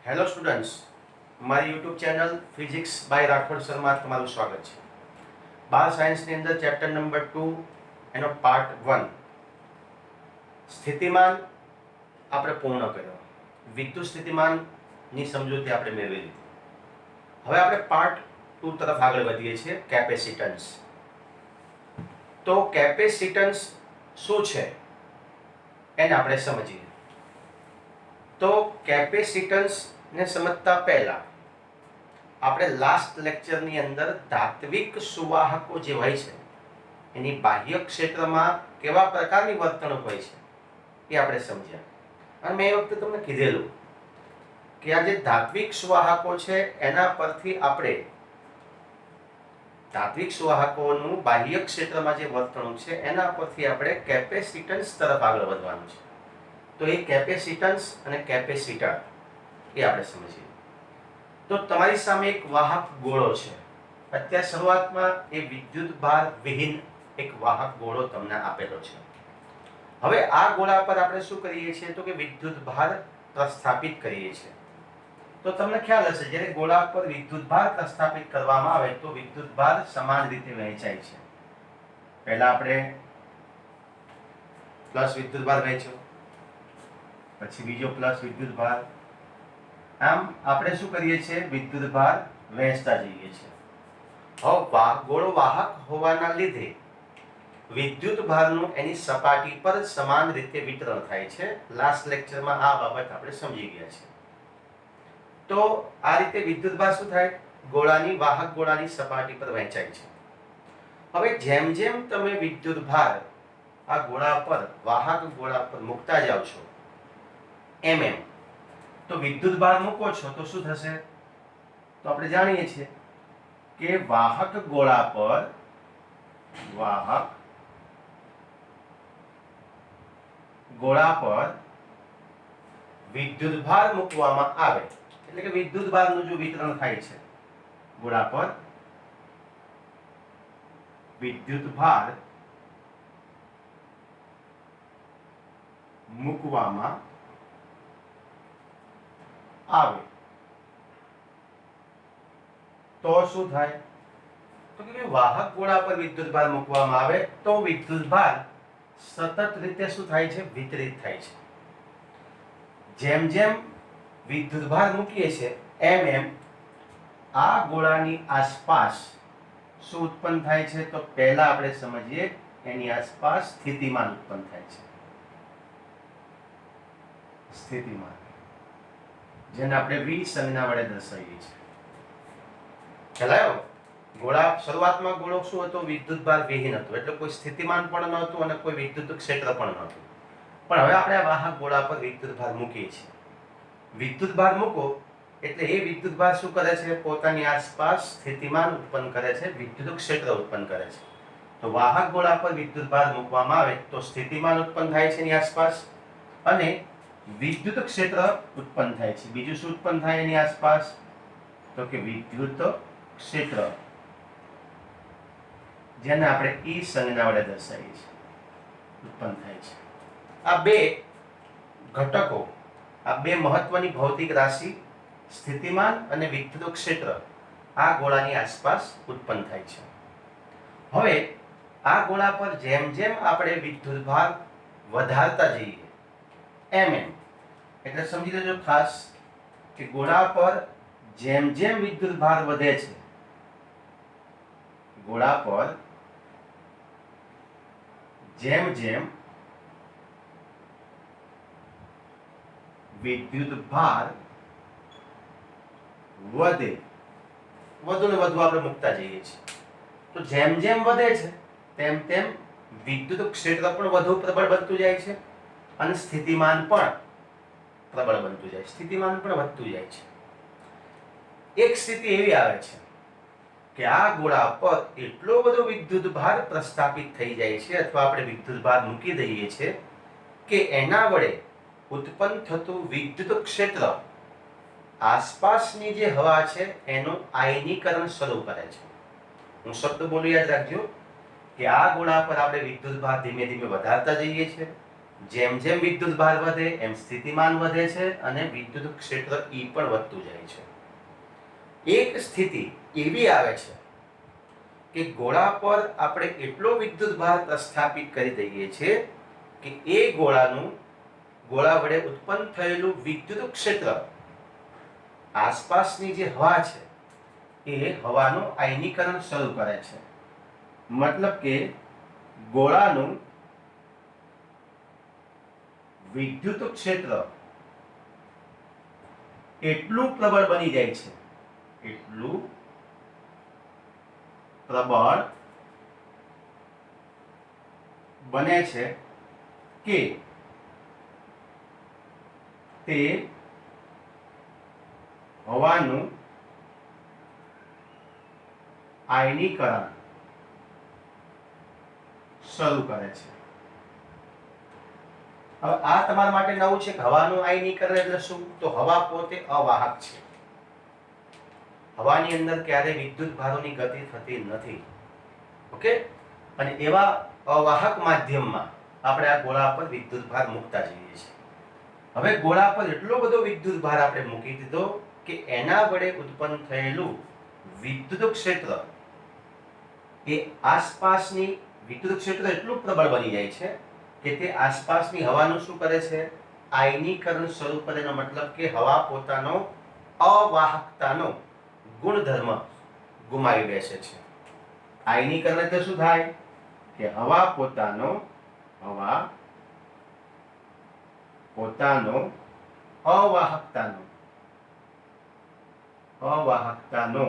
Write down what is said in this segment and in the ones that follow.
Hello students, મારી YouTube channel physics by Rathod Sharma તમારું સ્વાગત છે. બાર સાયન્સની અંદર ચેપ્ટર નંબર 2 એનો પાર્ટ 1 સ્થિતિમાન આપણે પૂર્ણ કર્યો. વિદ્યુત સ્થિતિમાનની સમજૂતી આપણે મેળવી લીધી. હવે આપણે પાર્ટ 2 તરફ આગળ વધીએ છીએ, કેપેસિટન્સ. તો કેપેસિટન્સ શું છે એને આપણે સમજીએ. તો કેપેસિટન્સ ને સમજતા પહેલા આપણે લાસ્ટ લેક્ચરની અંદર ધાત્વિક સુવાહકો જે હોય છે એની બાહ્ય ક્ષેત્રમાં કેવા પ્રકારની વર્તણૂક હોય છે એ આપણે સમજ્યા. અને મેં એ વખતે તમને કીધેલું કે આ જે ધાત્વિક સુવાહકો છે એના પરથી આપણે ધાત્વિક સુવાહકોનું બાહ્ય ક્ષેત્રમાં જે વર્તણૂક છે એના પરથી આપણે કેપેસિટન્સ તરફ આગળ વધવાનું છે. તો એ કેપેસિટન્સ અને કેપેસિટર એ આપણે સમજીએ. તો તમારી સામે એક વાહક ગોળો છે. અત્યારે શરૂઆતમાં એ વિદ્યુત ભાર વિહીન એક વાહક ગોળો તમને આપેલો છે. હવે આ ગોળા પર આપણે શું કરીએ છીએ તો કે વિદ્યુત ભાર પ્રસ્થાપિત કરીએ છીએ. તો તમને ખ્યાલ હશે જ્યારે ગોળા પર વિદ્યુત ભાર પ્રસ્થાપિત કરવામાં આવે તો વિદ્યુત ભાર સમાન રીતે વહેંચાય છે. પહેલા આપણે પ્લસ વિદ્યુત ભાર વહેંચ્યો, પછી બીજો પ્લસ વિદ્યુત ભાર, આમ આપણે શું કરીએ છીએ વિદ્યુત ભાર વહેંચતા જઈએ છીએ. હવે ગોળો વાહક હોવાના લીધે વિદ્યુત ભારનું એની સપાટી પર સમાન રીતે વિતરણ થાય છે. લાસ્ટ લેક્ચરમાં આ બાબત આપણે સમજી ગયા છે. તો આ રીતે વિદ્યુત ભાર શું થાય, ગોળાની વાહક ગોળાની સપાટી પર વહેંચાય છે. હવે જેમ જેમ તમે વિદ્યુત ભાર આ ગોળા પર વાહક ગોળા પર મૂકતા જાવ છો એમ તો વિદ્યુત ભાર મૂકો છો તો શું થશે, તો આપણે જાણીએ છીએ કે વાહક ગોળા પર વિદ્યુત ભાર મૂકવામાં આવે એટલે કે વિદ્યુત ભારનું જો વિતરણ થાય છે ગોળા પર વિદ્યુત ભાર મૂકવામાં આવે તો શું થાય, તો કે વાહક ગોળા પર વિદ્યુત ભાર મૂકવામાં આવે તો વિદ્યુત ભાર સતત રીતે શું થાય છે, વિતરિત થાય છે. જેમ જેમ વિદ્યુત ભાર મૂકીએ છીએ એમ એમ આ ગોળાની આસપાસ શું ઉત્પન્ન થાય છે, તો પહેલા આપણે સમજીએ એની આસપાસ સ્થિતિમાન ઉત્પન્ન થાય છે. સ્થિતિમાન જેને આપણે v સંજ્ઞા વડે દર્શાવીએ છીએ. ખ્યાલ ગોળા શરૂઆતમાં ગોળો શું હતો, વિદ્યુત ભાર વિહીન હતો એટલે કોઈ સ્થિતિમાન પણ ન હતું અને કોઈ વિદ્યુત ક્ષેત્ર પણ ન હતું. પણ હવે આપણે આ વાહક ગોળા પર વિદ્યુત ભાર મૂકીએ છીએ. વિદ્યુત ભાર મૂકો એટલે એ વિદ્યુત ભાર શું કરે છે, પોતાની આસપાસ સ્થિતિમાન ઉત્પન્ન કરે છે, વિદ્યુત ક્ષેત્ર ઉત્પન્ન કરે છે. તો વાહક ગોળા પર વિદ્યુત ભાર મૂકવામાં આવે તો સ્થિતિમાન ઉત્પન્ન થાય છે એની આસપાસ અને વિદ્યુત ક્ષેત્ર ઉત્પન્ન થાય છે. બીજું શું ઉત્પન્ન થાય એની આસપાસ, તો કે વિદ્યુત ક્ષેત્ર જેને આપણે E સંજ્ઞા વડે દર્શાવીએ છીએ ઉત્પન્ન થાય છે. આ બે ઘટકો, આ બે મહત્વની ભૌતિક રાશિ સ્થિતિમાન અને વિદ્યુત ક્ષેત્ર આ ગોળાની આસપાસ ઉત્પન્ન થાય છે. હવે આ ગોળા પર જેમ જેમ આપણે વિદ્યુત ભાર વધારતા જઈએ એમ એટલે સમજી લેજો ખાસ કે ગોળા પર જેમ જેમ વિદ્યુત ભાર વધે છે, ગોળા પર જેમ જેમ વિદ્યુત ભાર વધે, વધુ ને વધુ આપણે મૂકતા જઈએ છીએ તો જેમ જેમ વધે છે તેમ તેમ વિદ્યુત ક્ષેત્ર પણ વધુ પ્રબળ બનતું જાય છે અને સ્થિતિમાન પણ પ્રબળ બનતું જાય છે, સ્થિતિમાન પણ વધતું જાય છે. એક સ્થિતિ એવી આવે છે કે આ ગોળા પર એટલો બધો વિદ્યુત ભાર પ્રસ્થાપિત થઈ જાય છે અથવા આપણે વિદ્યુત ભાર મૂકી દઈએ છીએ કે એના વડે ઉત્પન્ન થતું વિદ્યુત ક્ષેત્ર આસપાસની જે હવા છે એનું આયનીકરણ શરૂ કરે છે. હું શબ્દ બોલું યાદ રાખજો કે આ ગોળા પર આપણે વિદ્યુત ભાર ધીમે ધીમે વધારતા જઈએ છીએ જેમ જેમ વિદ્યુત ભાર વધે એમ સ્થિતિમાન વધે છે અને વિદ્યુત ક્ષેત્ર E પણ વધતું જાય છે. એક સ્થિતિ એવી આવે છે કે ગોળા પર આપણે એટલો વિદ્યુત ભાર પ્રસ્થાપિત કરી દઈએ છીએ કે એ ગોળા વડે ઉત્પન્ન થયેલું વિદ્યુત ક્ષેત્ર આસપાસની જે હવા છે એ હવાનું આયનીકરણ શરૂ કરે છે. મતલબ કે ગોળાનું વિદ્યુત ક્ષેત્ર એટલું પ્રબળ બની જાય છે, એટલું પ્રબળ બને છે કે તે હવાનું આયનીકરણ શરૂ કરે છે. હવે આ તમારા માટે નવું છે કે હવાનું આયનીકરણ એટલે શું? તો હવા પોતે અવાહક છે. હવાની અંદર ક્યારેય વિદ્યુત ભારોની ગતિ થતી નથી. ઓકે? અને એવા અવાહક માધ્યમમાં આપણે આ ગોળા પર વિદ્યુત ભાર મૂકતા જઈએ છીએ. હવે ગોળા પર એટલો બધો વિદ્યુત ભાર આપણે મૂકી દીધો કે એના વડે ઉત્પન્ન થયેલું વિદ્યુત ક્ષેત્ર એ આસપાસની વિદ્યુત ક્ષેત્ર એટલું પ્રબળ બની જાય છે કે તે આસપાસની હવાનું શું કરે છે? આયનીકરણ શરૂ કરે. એનો મતલબ કે હવા પોતાનો અવાહકતાનો ગુણધર્મ ગુમાવી બેસે છે. આયનીકરણ એટલે શું થાય? કે હવા પોતાનો અવાહકતાનો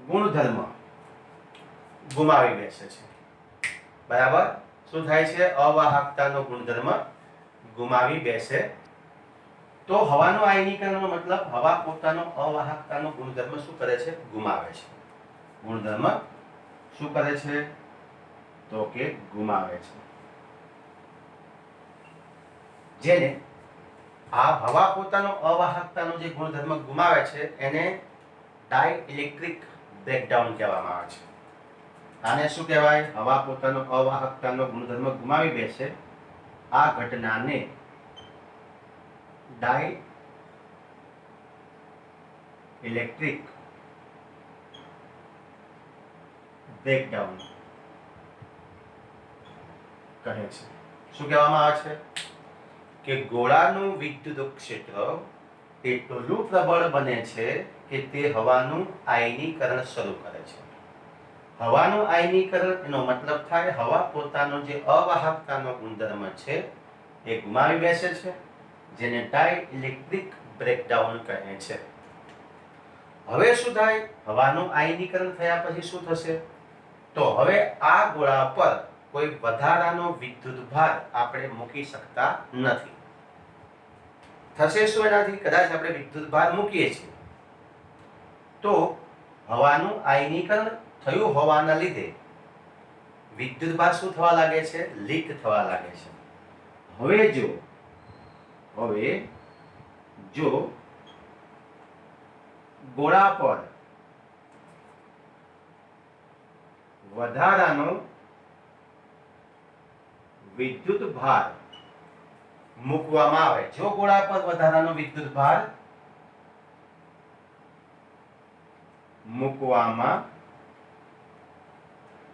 ગુણધર્મ ગુમાવી બેસે છે. બરાબર? શું થાય છે? અવાહકતાનો ગુણધર્મ ગુમાવી બેસે. તો હવાનું આયનીકરણનો મતલબ હવા પોતાનો અવાહકતાનો ગુણધર્મ શું કરે છે? ગુમાવે છે. ગુણધર્મ શું કરે છે? તો કે ગુમાવે છે. જેને આ હવા પોતાનો અવાહકતાનો જે ગુણધર્મ ગુમાવે છે એને ડાઇલેક્ટ્રિક બ્રેકડાઉન કહેવામાં આવે છે. આને શું કહેવાય? હવા પોતાનો અવાહકતાનો ગુણધર્મ ગુમાવી બેસે આ ઘટનાને ડાઇલેક્ટ્રિક બ્રેકડાઉન કહે છે. શું કહેવામાં આવે છે? કે ગોળાનું વિદ્યુત ક્ષેત્ર એટલું પ્રબળ બને છે કે તે હવાનું આયનીકરણ શરૂ કરે છે. હવાનું આયનીકરણ એનો મતલબ થાય હવા પોતાનો જે અવાહકતાનો ગુણધર્મ છે એ ગુમાવી બેસે છે, જેને ડાઇલેક્ટ્રિક બ્રેકડાઉન કહે છે. હવે શું થાય? હવાનું આયનીકરણ થયા પછી શું થશે? તો હવે આ ગોળા પર કોઈ વધારાનો વિદ્યુત ભાર આપણે મૂકી શકતા નથી. થશે શું એનાથી? કદાચ આપણે વિદ્યુત ભાર મૂકીએ છીએ તો હવાનું આયનીકરણ થયું હોવાના લીધે વિદ્યુત ભાર શું થવા લાગે છે? લીક થવા લાગે છે. હવે જો ગોળા પર વધારાનો વિદ્યુત ભાર મૂકવામાં આવે, જો ગોળા પર વધારાનો વિદ્યુત ભાર મૂકવામાં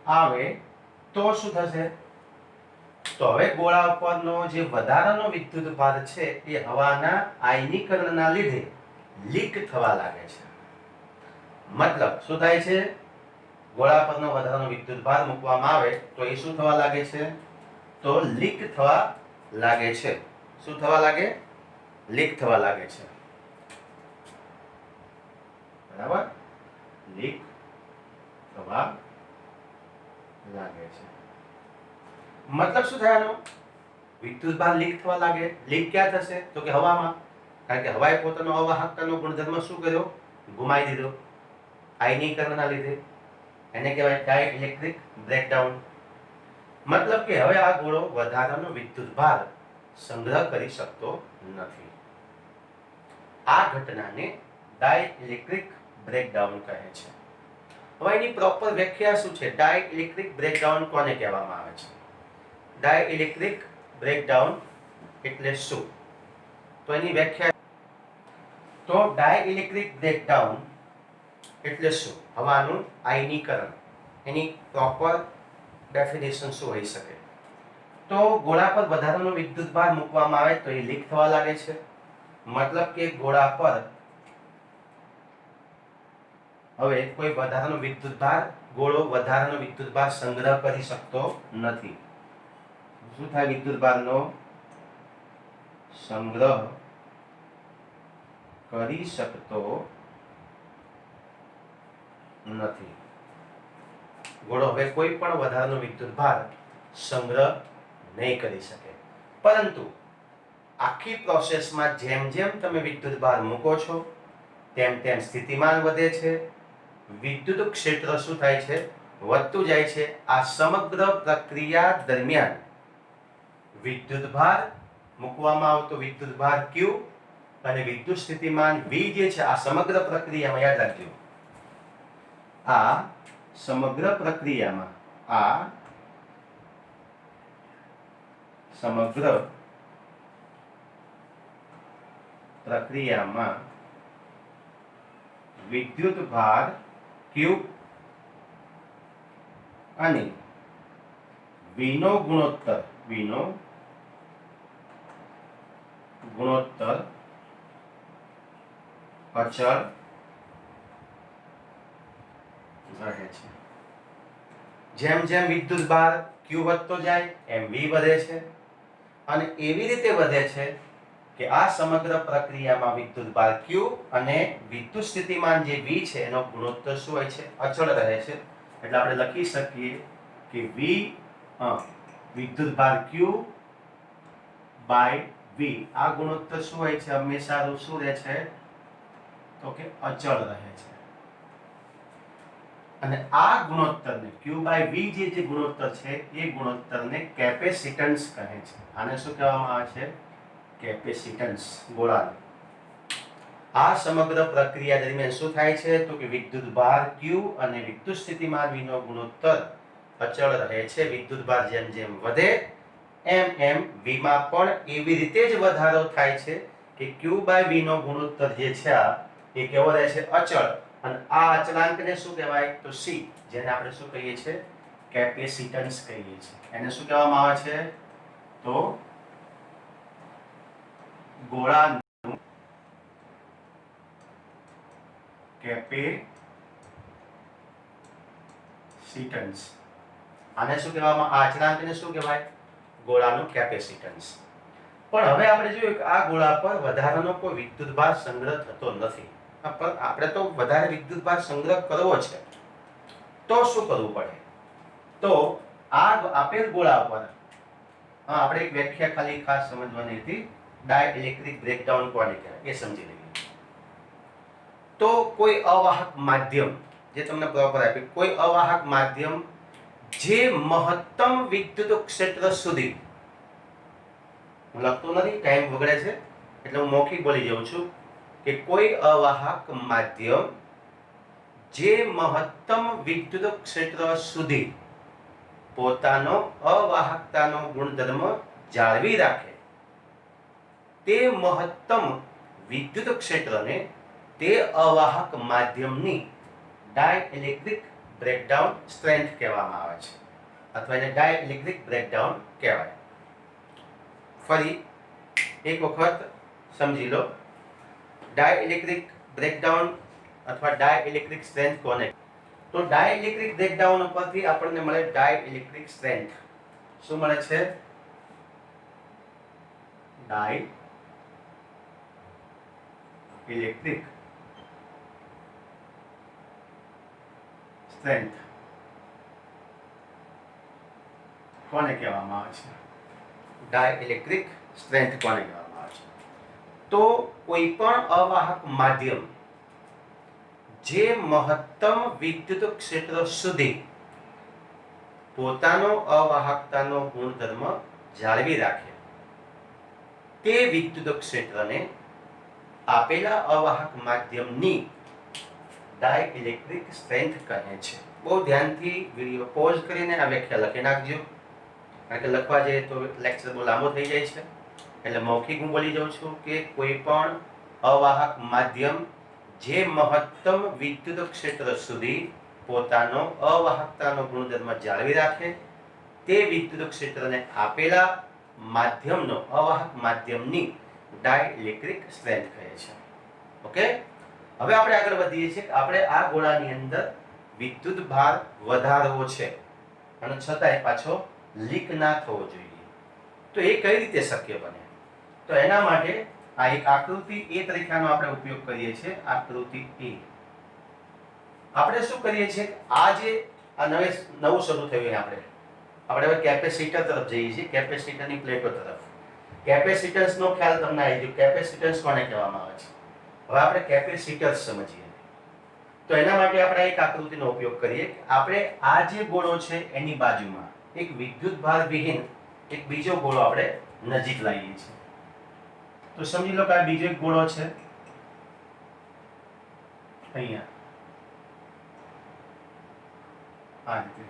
આવે તો શું થશે? તો હવે ગોળા પરનો જે વધારાનો વિદ્યુત ભાર છે એ હવાના આયનીકરણના લીધે લીક થવા લાગે છે. મતલબ શું થાય છે? ગોળા પરનો વધારાનો વિદ્યુત ભાર મૂકવામાં આવે તો એ શું થવા લાગે છે? તો લીક થવા લાગે છે. શું થવા લાગે? લીક થવા લાગે છે. બરાબર? લીક થવા લાગે છે. મતલબ શું થયાનો? વિદ્યુત ભાર લીક થવા લાગે. લીક ક્યાં થશે? તો કે હવામાં. કારણ કે હવાએ પોતાનો અવાહકતાનો ગુણધર્મ શું કર્યો? ગુમાવી દીધો આયનીકરણના લીધે. એને કહેવાય ડાઇલેક્ટ્રિક બ્રેકડાઉન. મતલબ કે હવે આ ગોળો વધારાનો વિદ્યુત ભાર સંગ્રહ કરી શકતો નથી. આ ઘટનાને ડાઇલેક્ટ્રિક બ્રેકડાઉન કહે છે. હવે એની પ્રોપર વ્યાખ્યા શું છે? ડાઇલેક્ટ્રિક બ્રેકડાઉન કોને કહેવામાં આવે છે? ડાઇલેક્ટ્રિક બ્રેકડાઉન એટલે શું? તો એની વ્યાખ્યા, તો ડાઇલેક્ટ્રિક બ્રેકડાઉન એટલે શું? હવાનું આયનીકરણ. એની પ્રોપર ડેફિનેશન શું હોઈ શકે? તો ગોળા પર વધારાનો વિદ્યુત ભાર મૂકવામાં આવે તો એ લીક થવા લાગે છે. મતલબ કે ગોળા પર હવે કોઈ વધારાનો વિદ્યુત ભાર, ગોળો વધારાનો વિદ્યુત ભાર સંગ્રહ કરી શકતો નથી. શું થાય? વિદ્યુત ભારનો સંગ્રહ કરી શકતો નથી. ગોળો હવે કોઈ પણ વધારાનો વિદ્યુત ભાર સંગ્રહ નહીં કરી શકે. પરંતુ આખી પ્રોસેસમાં જેમ જેમ તમે વિદ્યુત ભાર મૂકો છો તેમ તેમ સ્થિતિમાન વધે છે, વિદ્યુત ક્ષેત્ર શું થાય છે? વધતું જાય છે. આ સમગ્ર પ્રક્રિયા દરમિયાન વિદ્યુત ભાર મૂકવામાં આવતો વિદ્યુત ભાર Q અને વિદ્યુત સ્થિતિમાન V જે છે, આ સમગ્ર પ્રક્રિયામાં યાદ રાખજો, આ સમગ્ર પ્રક્રિયામાં વિદ્યુત ભાર Q અને V નો ગુણોત્તર અચળ રહે છે. જેમ જેમ વિદ્યુત ભાર Q વધતો જાય એમ V વધે છે અને એવી રીતે વધે છે કે આ સમગ્ર પ્રક્રિયામાં વિદ્યુત ભાર Q અને વિદ્યુત સ્થિતિમાન જે V છે એનો ગુણોત્તર શું હોય છે? અચળ રહે છે. એટલે આપણે લખી શકીએ કે વિદ્યુત ભાર Q બાય V, આ ગુણોત્તર શું હોય છે? હંમેશા શું રહે છે? તો કે અચળ રહે છે. અને આ ગુણોત્તરને Q બાય V જે ગુણોત્તર છે એ ગુણોત્તરને કેપેસિટન્સ કહે છે. આને શું કહેવામાં આવે છે? કેપેસિટન્સ. ગોળાનું આ સમગ્ર પ્રક્રિયા દરમિયાન શું થાય છે? તો કે વિદ્યુત ભાર Q અને વિદ્યુત સ્થિતિમાન V નો ગુણોત્તર અચળ રહે છે. વિદ્યુત ભાર જેમ જેમ વધે એમ એમ V માં પણ એવી રીતે જ વધારો થાય છે કે Q બાય V નો ગુણોત્તર જે છે એ કેવો રહે છે? અચળ. અને આ અચળાંકને શું કહેવાય? તો C, જેને આપણે શું કહીએ છીએ? કેપેસિટન્સ કહીએ છીએ. એને શું કહેવામાં આવે છે? તો ગોળાનું કેપેસિટન્સ. આને શું કહેવામાં? આ અચળાંકને શું કહેવાય? ગોળાનું કેપેસિટન્સ. પણ હવે આપણે જોયું કે આ ગોળા પર વધારાનો કોઈ વિદ્યુત ભાર સંગ્રહ થતો નથી. પણ આપણે તો વધારે વિદ્યુત ભાર સંગ્રહ કરવો છે તો શું કરવું પડે? તો આ આપેલ ગોળા પર આપણે એક વ્યાખ્યા ખાલી ખાસ સમજવાની હતી. ડાઇલેક્ટ્રિક બ્રેકડાઉન કોને કહેવાય એ સમજી લઈએ. તો કોઈ અવાહક માધ્યમ, જે તમને પ્રોપર આપ્યું, કોઈ અવાહક માધ્યમ જે મહત્તમ વિદ્યુત ક્ષેત્ર સુધી, હું લખતો નથી, ટાઈમ બગડે છે એટલે હું મૌખિક બોલી જાઉં છું કે કોઈ અવાહક માધ્યમ જે મહત્તમ વિદ્યુત ક્ષેત્ર સુધી પોતાનો અવાહકતાનો ગુણધર્મ જાળવી રાખે તે મહત્તમ વિદ્યુત ક્ષેત્રને તે અવાહક માધ્યમની ડાઇલેક્ટ્રિક બ્રેકડાઉન સ્ટ્રેન્થ કહેવામાં આવે છે, અથવા એને ડાઇલેક્ટ્રિક બ્રેકડાઉન કહેવાય. ફરી એક વખત સમજી લો, ડાઇલેક્ટ્રિક બ્રેકડાઉન અથવા ડાઇલેક્ટ્રિક સ્ટ્રેન્થ કોને? તો ડાઇલેક્ટ્રિક બ્રેકડાઉન ઉપરથી આપણને મળે ડાઇલેક્ટ્રિક સ્ટ્રેન્થ. શું મળે છે? ડાઇલેક્ટ્રિક સ્ટ્રેન્થ કોને કહેવામાં આવે છે? ડાઇલેક્ટ્રિક સ્ટ્રેન્થ કોને કહેવામાં આવે છે? તો કોઈ પણ અવાહક માધ્યમ જે મહત્તમ વિદ્યુત ક્ષેત્ર સુધી પોતાનો અવાહકતાનો ગુણધર્મ જાળવી રાખે તે વિદ્યુત ક્ષેત્રને આપેલા અવાહક માધ્યમની ડાઇલેક્ટ્રિક સ્ટ્રેન્થ કહે છે. બહુ ધ્યાનથી વિડીયો પોઝ કરીને આ વ્યાખ્યા લખી નાખજો, કારણ કે લખવા જઈએ તો લેક્ચર બહુ લાંબો થઈ જાય છે. એટલે મૌખિક હું બોલી જાઉં છું કે કોઈ પણ અવાહક માધ્યમ જે મહત્તમ વિદ્યુત ક્ષેત્ર સુધી પોતાનો અવાહકતાનો ગુણધર્મ જાળવી રાખે તે વિદ્યુત ક્ષેત્રને આપેલા માધ્યમનો અવાહક માધ્યમની ડાઇલેક્ટ્રિક સ્ટ્રેન્થ કહે છે. ઓકે, હવે આપણે આગળ વધીએ છીએ. આપણે આ ગોળાની અંદર વિદ્યુત ભાર વધારવો છે અને છતાંય પાછો લીક ના થવો જોઈએ. તો એ કઈ રીતે શક્ય બને? તો એના માટે આ એક આકૃતિ એ તરીકેનો આપણે ઉપયોગ કરીએ છીએ. આકૃતિ એ આપણે શું કરીએ છીએ, આ જે આ નવું શરૂ થયું આપણે હવે કેપેસિટર તરફ જઈએ છીએ, કેપેસિટરની પ્લેટો તરફ. કેપેસિટન્સનો ખ્યાલ તમને આવી ગયો. કેપેસિટન્સ કોને કહેવામાં આવે છે? હવે આપણે કેપેસિટર્સ સમજીએ. તો એના માટે આપણે એક આકૃતિનો ઉપયોગ કરીએ. આપણે આ જે ગોળો છે એની બાજુમાં એક વિદ્યુત ભાર વિહીન એક બીજો ગોળો આપણે નજીક લાવીએ છીએ. તો સમજી લો કે આ બીજો એક ગોળો છે અહીંયા આ રીતે.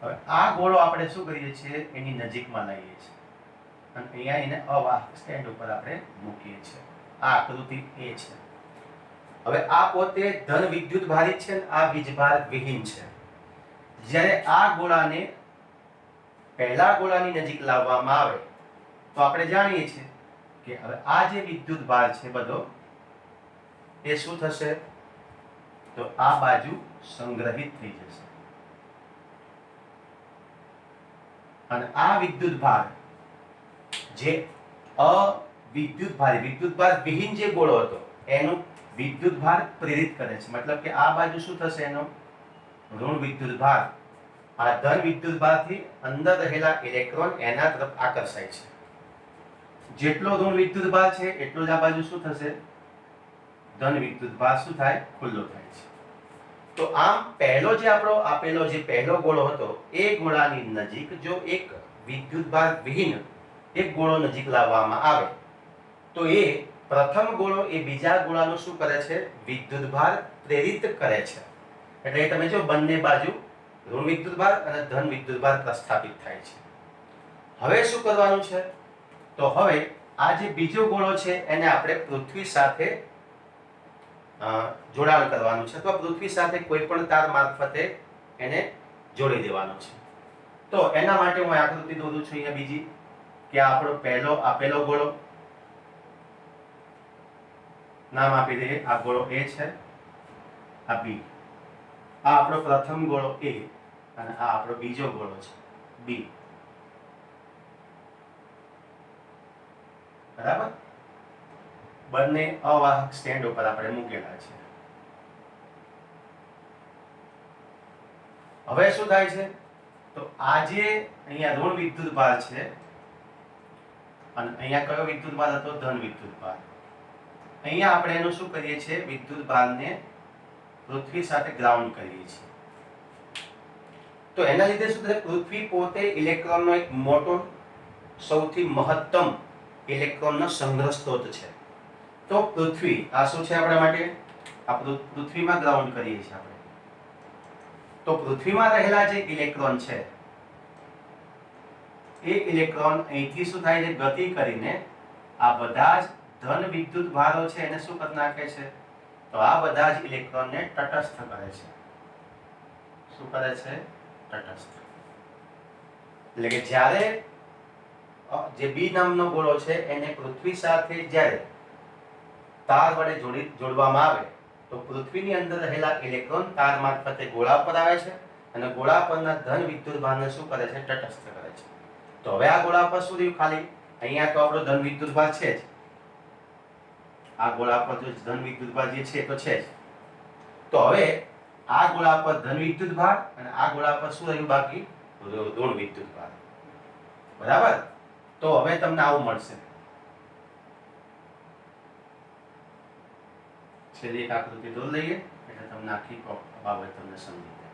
હવે આ ગોળો આપણે શું કરીએ છીએ, એની નજીકમાં લાવીએ છીએ અને અહીંયા એને અવાહક સ્ટેન્ડ ઉપર આપણે મૂકીએ છીએ. આ આકૃતિ એ છે. હવે આ પોતે ધન વિદ્યુત ભારિત છે, આ વીજભાર વિહીન છે. જ્યારે આ ગોળાને પહેલા ગોળાની નજીક લાવવામાં આવે તો આપણે જાણીએ છીએ કે હવે આ જે વિદ્યુત ભાર છે બધો એ શું થશે, તો આ બાજુ સંગ્રહિત થઈ જશે અને આ વિદ્યુત ભાર જે વિદ્યુત ભાર વિહીન જે ગોળો હતો એનું વિદ્યુત ભાર પ્રેરિત કરે છે. મતલબ કે આ બાજુ શું થશે, એનો ઋણ વિદ્યુત ભાર આ ધન વિદ્યુત ભારથી અંદર રહેલા ઇલેક્ટ્રોન એના તરફ આકર્ષાય છે. જેટલો ઋણ વિદ્યુત ભાર છે એટલો જ આ બાજુ શું થશે, ધન વિદ્યુત ભાર શું થાય, ખુલ્લો થાય છે. તો આમ પહેલો જે આપણો આપેલો જે પહેલો ગોળો હતો એ ગોળાની નજીક જો એક વિદ્યુત ભાર વિહીન એક ગોળો નજીક લાવવામાં આવે તો એ પ્રથમ ગોળો એ બીજા ગોળાનું શું કરે છે, વિદ્યુત ભાર પ્રેરિત કરે છે. એટલે તમે જો બંને બાજુ ઋણ વિદ્યુત ભાર અને ધન વિદ્યુત ભાર પ્રસ્થાપિત થાય છે. હવે શું કરવાનું છે, તો હવે આ જે બીજો ગોળો છે એને આપણે પૃથ્વી સાથે જોડાણ કરવાનું છે અથવા પૃથ્વી સાથે કોઈ પણ તાર મારફતે એને જોડી દેવાનો છે. તો એના માટે હું આકૃતિ દોરું છું અહીંયા બીજી કે આપણો પહેલો આપેલો ગોળો નામ આપી દઈએ. આ ગોળો એ છે, આ બી. આ આપણો પ્રથમ ગોળો એ અને આ આપણો બીજો ગોળો છે બી. બરાબર? બંને અવાહક સ્ટેન્ડ ઉપર આપણે મૂકેલા છે. હવે શું થાય છે, તો આ જે અહીંયા ઋણ વિદ્યુત ભાર છે અને અહીંયા કયો વિદ્યુત ભાર હતો, ધન વિદ્યુત ભાર. અહીંયા આપણે એનું શું કરીએ છીએ, વિદ્યુત ભારને પૃથ્વી સાથે ગ્રાઉન્ડ કરીએ છીએ. તો એના લીધે શું થાય, પૃથ્વી પોતે ઇલેક્ટ્રોનનો એક મોટો સૌથી મહત્તમ ઇલેક્ટ્રોનનો સંગ્રહ સ્ત્રોત છે. તો પૃથ્વી આ શું છે આપણા માટે, આ પૃથ્વીમાં ગ્રાઉન્ડ કરીએ છીએ આપણે. તો પૃથ્વીમાં રહેલા જે ઇલેક્ટ્રોન છે એ ઇલેક્ટ્રોન અહીંથી શું થાય છે, ગતિ કરીને આ બધા જ ધન વિદ્યુત ભારો છે એને શું કરી નાખે છે, તો આ બધા જ ઇલેક્ટ્રોનને તટસ્થ કરે છે. શું કરે છે, તટસ્થ. એટલે કે જ્યારે જે બી નામનો ગોળો છે એને પૃથ્વી સાથે જ્યારે તાર વડે જોડવામાં આવે તો પૃથ્વીની અંદર રહેલા ઇલેક્ટ્રોન તાર મારફતે ગોળા પર આવે છે અને ગોળા પરના ધન વિદ્યુત ભારને શું કરે છે, તટસ્થ કરે છે. તો હવે આ ગોળા પર શું રહ્યું, ખાલી અહીંયા તો આપણો ધન વિદ્યુત ભાર છે જ. આ ગોળા પર જો ધન વિદ્યુત ભાર જે છે તો છે જ. તો હવે આ ગોળા પર ધન વિદ્યુત ભાર અને આ ગોળા પર શું રહ્યું બાકી, ઋણ વિદ્યુત ભાર. બરાબર? તો હવે તમને આવું મળશે. છેલ્લી એક આકૃતિ દોર લઈએ એટલે તમને આખી બાબત તમને સમજી જાય.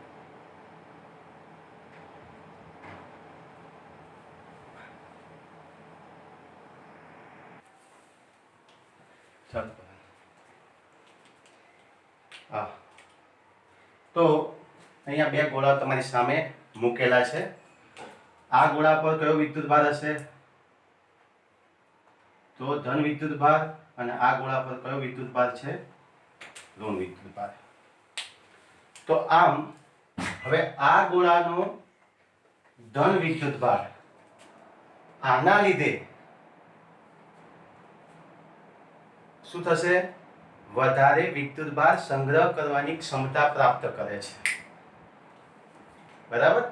ચાલો હા, તો અહીંયા બે ગોળા તમારી સામે મૂકેલા છે. આ ગોળા પર કયો વિદ્યુતભાર હશે? તો ધન વિદ્યુતભાર. અને આ ગોળા પર કયો વિદ્યુતભાર છે? ઋણ વિદ્યુતભાર. તો આમ હવે આ ગોળાનો ધન વિદ્યુતભાર આના લીધે શું થશે? વધારે વિદ્યુતભાર સંગ્રહ કરવાની ક્ષમતા પ્રાપ્ત કરે છે. બરાબર?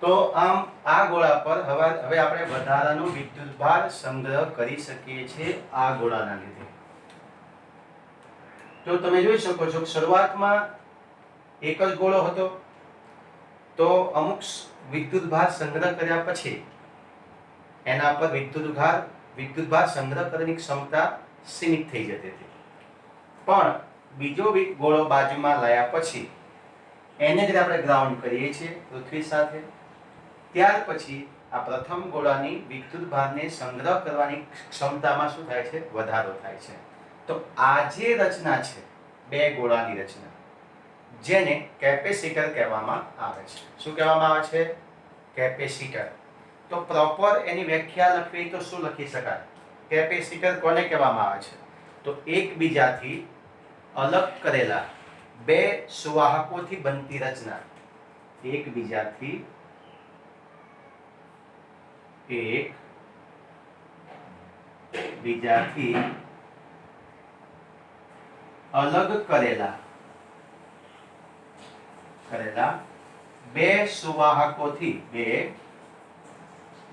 તો આમ આ ગોળા પર હવે આપણે વધારાનો વિદ્યુતભાર સંગ્રહ કરી શકીએ છીએ આ ગોળાના લીધે. તો તમે જોઈ શકો છો શરૂઆતમાં એક જ ગોળો હતો, તો અમુક વિદ્યુતભાર સંગ્રહ કર્યા પછી એના પર વિદ્યુતભાર સંગ્રહ કરવાની ક્ષમતા સીમિત થઈ જતી હતી. પણ બીજો ગોળો બાજુમાં લાયા પછી એને જ આપણે ગ્રાઉન્ડ કરીએ છીએ પૃથ્વી સાથે. ત્યાર પછી આ પ્રથમ ગોળાની વિદ્યુતભારને સંગ્રહ કરવાની ક્ષમતામાં શું થાય છે? વધારો થાય છે. તો આ જે રચના છે બે ગોળાની રચના, જેને કેપેસિટર કહેવામાં આવે છે. શું કહેવામાં આવે છે? કેપેસિટર. તો પ્રોપર એની વ્યાખ્યા લખવી તો શું લખી શકાય? કેપેસિટર કોને કહેવામાં આવે છે? તો એકબીજાથી અલગ કરેલા બે સુવાહકોથી બનતી રચના. એકબીજાથી અલગ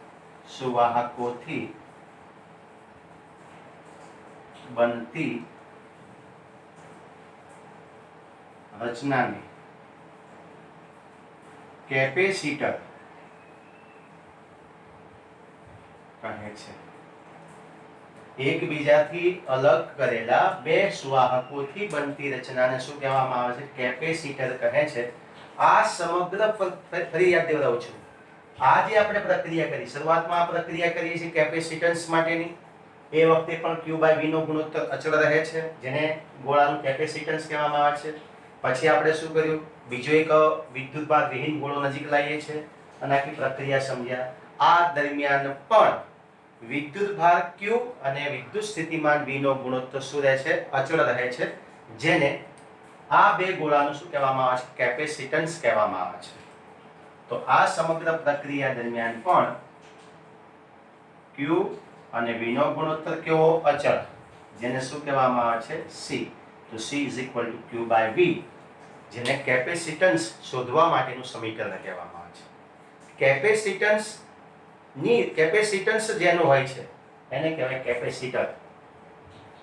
કરેલા બે સુવાહકોથી બનતી રચનાને કેપેસિટર કહે છે. એકબીજાથી અલગ કરેલા બે સુવાહકોથી બનતી રચનાને શું કહેવામાં આવે છે? કેપેસિટર કહે છે. આ સમગ્ર ફરી યાદ દેવડાવું છું. આ જે આપણે પ્રક્રિયા કરી, શરૂઆતમાં આ પ્રક્રિયા કરીએ છીએ કેપેસિટન્સ માટેની, એ વખતે પણ Q/V નો ગુણોત્તર અચળ રહે છે, જેને ગોળાનું કેપેસિટન્સ કહેવામાં આવે છે. પછી આપણે શું કર્યું? બીજો એક વિદ્યુતભાર વિહીન ગોળો નજીક લાવીએ છીએ અને આખી પ્રક્રિયા સમજ્યા. આ દરમિયાન પણ વિદ્યુતભાર Q અને વિદ્યુત સ્થિતિમાન V નો ગુણોત્તર શું રહે છે? અચળ રહે છે, જેને આ બે ગોળાનું શું કહેવામાં આવે છે? કેપેસિટન્સ કહેવામાં આવે છે. તો આ સમગ્ર પ્રક્રિયા દરમિયાન પણ Q અને V નો ગુણોત્તર કેવો? અચળ, જેને શું કહેવામાં આવે છે? C. તો C = Q/V, જેને કેપેસિટન્સ શોધવા માટેનું સમીકરણ કહેવામાં આવે છે. કેપેસિટન્સ જેનું હોય છે એને કહેવાય કેપેસિટર.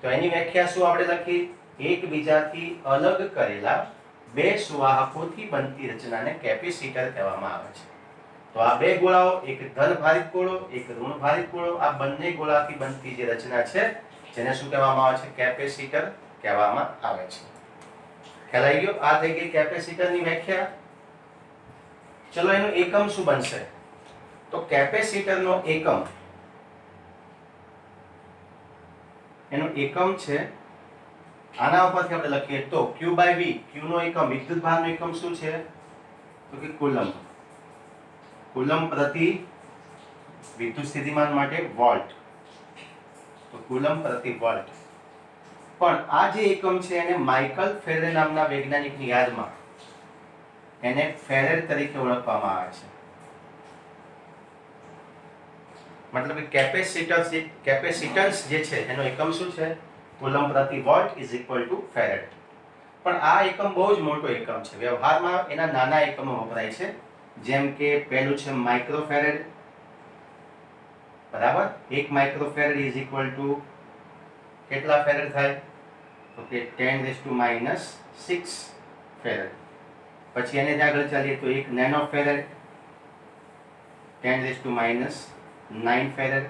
તો એની વ્યાખ્યા શું આપણે લખી? એકબીજાથી અલગ કરેલા બે સુવાહકોથી બનતી રચનાને કેપેસિટર કહેવામાં આવે છે. તો આ બે ગોળાઓ, એક ધન ભારિત ગોળો, એક ઋણ ભારિત ગોળો, આ બંને ગોળાથી બનતી જે રચના છે જેને શું કહેવામાં આવે છે? કેપેસિટર કહેવામાં આવે છે. ખ્યાલ આવી ગયો? આ થઈ ગઈ કેપેસિટરની વ્યાખ્યા. ચલો એનું એકમ શું બનશે? તો કેપેસિટરનો એકમ, એનું એકમ છે આના ઉપરથી આપણે લખીએ તો Q/V. Q નો એકમ, વિદ્યુતભારનો એકમ શું છે? તો કે કુલમ્બ. કુલમ્બ પ્રતિ વિદ્યુત સ્થિતિમાન માટે વોલ્ટ. તો કુલમ્બ પ્રતિ વોલ્ટ. પણ આ જે એકમ છે એને માઇકલ ફેરેડે નામના વૈજ્ઞાનિકની યાદમાં એને ફેરેડ તરીકે ઓળખવામાં આવે છે. મતલબ કે કેપેસિટન્સ જે છે એનો એકમ શું છે? કુલમ્બ પ્રતિ વોલ્ટ = ફેરેડ. પણ આ એકમ બહુ જ મોટો એકમ છે. વ્યવહારમાં એના નાના એકમો વપરાય છે, જેમ કે પહેલું છે માઇક્રોફેરેડ. બરાબર? 1 માઇક્રોફેરેડ = કેટલા ફેરેડ થાય? તો કે 10⁻⁶ ફેરેડ. પછી એને આગળ ચાલીએ તો 1 નેનોફેરેડ 10⁻⁹ ફેરેડ.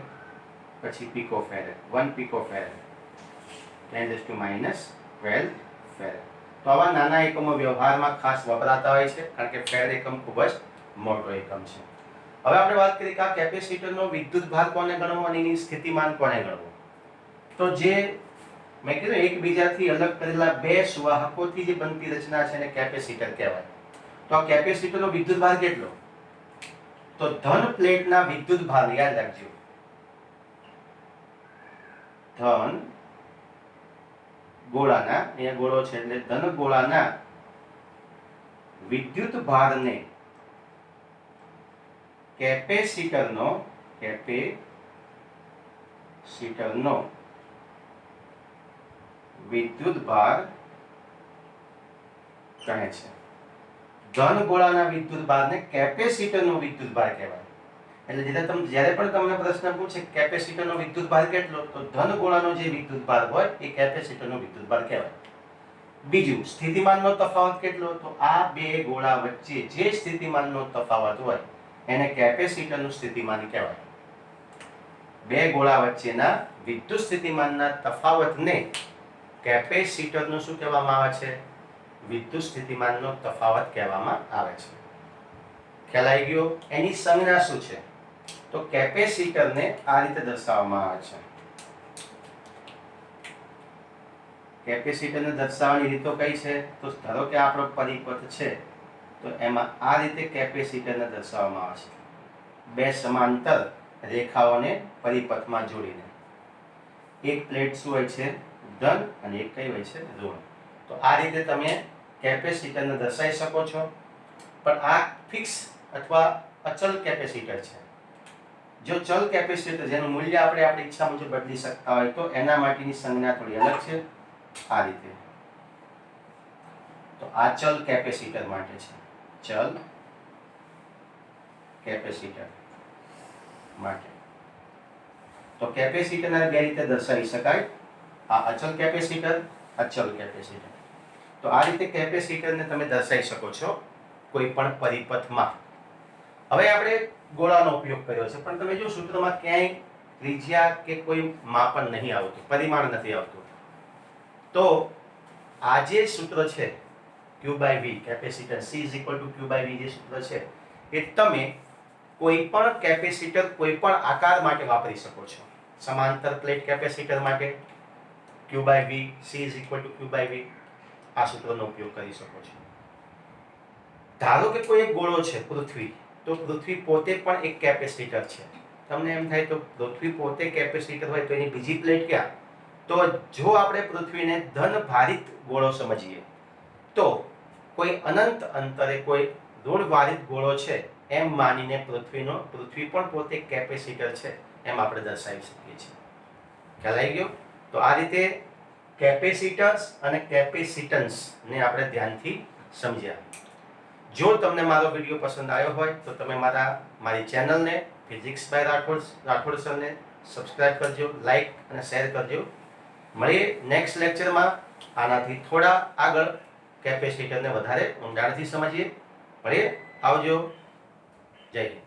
પછી પિકોફેરેડ 1 પિકોફેરેડ 10⁻12 ફેરેડ. તો આવા નાના એકમો વ્યવહારમાં ખાસ વપરાતા હોય છે, કારણ કે ફેરેડ એકમ ખૂબ જ મોટો એકમ છે. હવે આપણે વાત કરીએ કે આ કેપેસિટરનો વિદ્યુતભાર કોને ગણવો અને એની સ્થિતિમાન કોને ગણવો? તો જે મેં કીધું એકબીજાથી અલગ કરેલા બે સુવાહકોથી જે બનતી રચના છે એને કેપેસિટર કહેવાય. તો આ કેપેસિટરનો વિદ્યુત ભાર કેટલો? તો ધન પ્લેટના વિદ્યુત ભાર, યાદ રાખજો, ધન ગોળાના, અહીંયા ગોળો છે એટલે ધન ગોળાના વિદ્યુત ભારને કેપેસિટરનો વિદ્યુત ભાર કહે છે. ધન ગોળાના વિદ્યુત ભારને કેપેસિટરનો વિદ્યુત ભાર કહેવાય. એટલે જ્યારે પણ તમને પ્રશ્ન પૂછે કેપેસિટરનો વિદ્યુત ભાર કેટલો, તો ધન ગોળાનો જે વિદ્યુત ભાર હોય એ કેપેસિટરનો વિદ્યુત ભાર કહેવાય. બીજું, સ્થિતિમાનનો તફાવત કેટલો? તો આ બે ગોળા વચ્ચે જે સ્થિતિમાનનો તફાવત હોય એને કેપેસિટરનું સ્થિતિમાન કહેવાય. બે ગોળા વચ્ચેના વિદ્યુત સ્થિતિમાનના તફાવતને કેપેસિટરનું શું કહેવામાં આવે છે? વિદ્યુત સ્થિતિમાનનો તફાવત કહેવામાં આવે છે. ખ્યાલ આવી ગયો? એની સંજ્ઞા શું છે? તો કેપેસિટરને આ રીતે દર્શાવવામાં આવે છે. કેપેસિટરને દર્શાવવાની રીતો કઈ છે? તો ધારો કે આપણો પરિપથ છે તો એમાં આ રીતે કેપેસિટરને દર્શાવવામાં આવે છે. બે સમાંતર રેખાઓને પરિપથમાં જોડીને. એક પ્લેટ શું હોય છે? ધન, અને એક કઈ હોય છે? ઋણ. તો આ રીતે તમે કેપેસિટરને દર્શાવી શકો છો. પણ આ ફિક્સ અથવા અચલ કેપેસિટર છે. જો ચલ કેપેસિટર જેનું મૂલ્ય આપણે આપણી ઈચ્છા મુજબ બદલી શકતા હોય તો એના માટેની સંજ્ઞા થોડી અલગ છે. આ રીતે. તો આ ચલ કેપેસિટર માટે છે. ચલ કેપેસિટર માટે. તો કેપેસિટરને બે રીતે દર્શાવી શકાય. આ અચલ કેપેસિટર, અચલ કેપેસિટર. તો આ રીતે કેપેસિટરને તમે દર્શાવી શકો છો કોઈ પણ પરિપથમાં. હવે આપણે ગોળાનો ઉપયોગ કર્યો છે, પણ તમે જો સૂત્રમાં ક્યાંય ત્રિજ્યા કે કોઈ માપન નહીં આવતું, પરિમાણ નથી આવતું, તો આ જે સૂત્ર છે Q/V, કેપેસિટર C = Q/V જે સૂત્ર છે એ તમે કોઈ પણ કેપેસિટર કોઈ પણ આકાર માટે વાપરી શકો છો. સમાંતર પ્લેટ કેપેસિટર માટે Q/V, C = Q/V, આ સૂત્રનો ઉપયોગ કરી શકો છો. ધારો કે કોઈ એક ગોળો છે પૃથ્વી, તો પૃથ્વી પોતે પણ એક કેપેસિટર છે. તમને એમ થાય તો પૃથ્વી પોતે કેપેસિટર હોય તો એની બીજી પ્લેટ ક્યાં? તો જો આપણે પૃથ્વીને ધન ભારિત ગોળો સમજીએ તો કોઈ અનંત અંતરે કોઈ ઋણ ભારિત ગોળો છે એમ માનીને પૃથ્વી પણ પોતે કેપેસિટર છે એમ આપણે દર્શાવી શકીએ છીએ. ખ્યાલ આવી ગયો? તો આ રીતે કેપેસિટર્સ અને કેપેસિટન્સને આપણે ધ્યાનથી સમજ્યા. જો તમને મારો વિડીયો પસંદ આવ્યો હોય તો તમે મારી ચેનલને ફિઝિક્સ બાય રાઠોડ સરને સબસ્ક્રાઇબ કરજો, લાઈક અને શેર કરજો. મળીએ નેક્સ્ટ લેક્ચરમાં. આનાથી થોડા આગળ કેપેસિટરને વધારે ઊંડાણથી સમજીએ. મળીએ. આવજો. જય હિન્દ.